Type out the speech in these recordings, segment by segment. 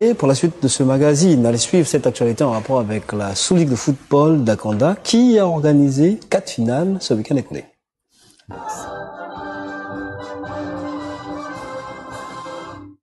Et pour la suite de ce magazine, allez suivre cette actualité en rapport avec la sous-ligue de football d'Akonda qui a organisé 4 finales ce week-end écoulé.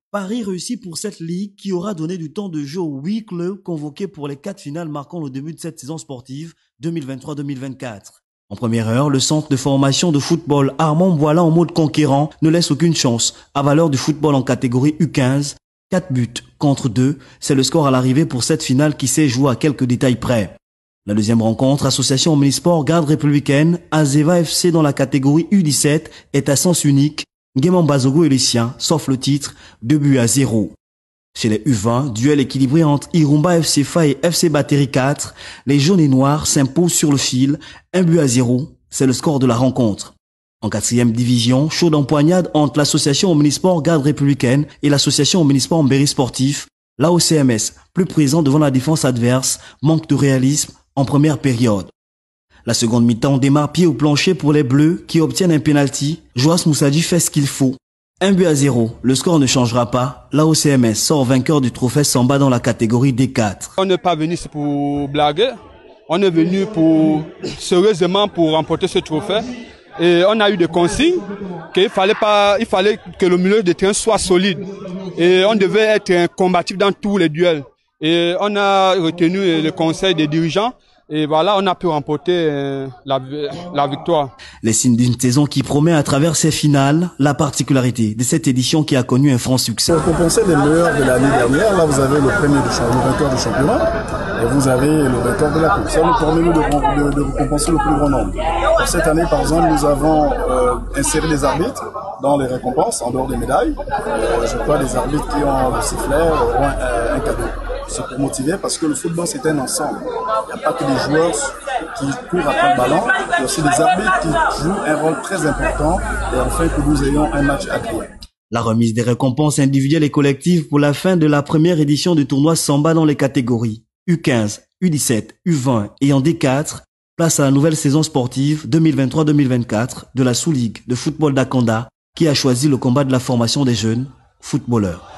Paris réussi pour cette ligue qui aura donné du temps de jeu aux 8 clubs convoqués pour les 4 finales marquant le début de cette saison sportive 2023-2024. En première heure, le centre de formation de football Armand Boila en mode conquérant ne laisse aucune chance à valeur du football en catégorie U15. 4 buts contre 2, c'est le score à l'arrivée pour cette finale qui s'est jouée à quelques détails près. La deuxième rencontre, Association Omnisport Garde Républicaine, Azeva FC dans la catégorie U17 est à sens unique. Nguema Bazogo et les siens, sauf le titre, 2-0. Chez les U20, duel équilibré entre Irumba FC Fa et FC Battery 4, les jaunes et noirs s'imposent sur le fil, 1-0, c'est le score de la rencontre. En 4e division, chaud d'empoignade entre l'association Omnisport Garde Républicaine et l'association Omnisport Mbéry Sportif, l'AOCMS, plus présent devant la défense adverse, manque de réalisme en première période. La seconde mi-temps démarre pied au plancher pour les Bleus qui obtiennent un penalty. Joas Moussadi fait ce qu'il faut. 1-0, le score ne changera pas. L'AOCMS sort vainqueur du trophée Samba dans la catégorie D4. On n'est pas venu pour blaguer. On est venu sérieusement pour remporter ce trophée. Et on a eu des consignes qu'il fallait que le milieu de terrain soit solide. Et on devait être combatif dans tous les duels. Et on a retenu le conseil des dirigeants. Et voilà, on a pu remporter la victoire. Les signes d'une saison qui promet à travers ces finales la particularité de cette édition qui a connu un franc succès. Pour compenser les meilleurs de l'année dernière, là vous avez le vainqueur du championnat et vous avez le vainqueur de la coupe. Ça nous permet de récompenser le plus grand nombre. Pour cette année, par exemple, nous avons inséré des arbitres dans les récompenses, en dehors des médailles. Je crois des arbitres qui ont le sifflet ou un cadeau. C'est pour motiver parce que le football c'est un ensemble. Il n'y a pas que des joueurs qui courent après le ballon, il y a aussi des arbitres qui jouent un rôle très important et enfin que nous ayons un match agréable. La remise des récompenses individuelles et collectives pour la fin de la première édition du tournoi Samba dans les catégories U15, U17, U20 et en D4, place à la nouvelle saison sportive 2023-2024 de la sous-ligue de football d'Akonda qui a choisi le combat de la formation des jeunes footballeurs.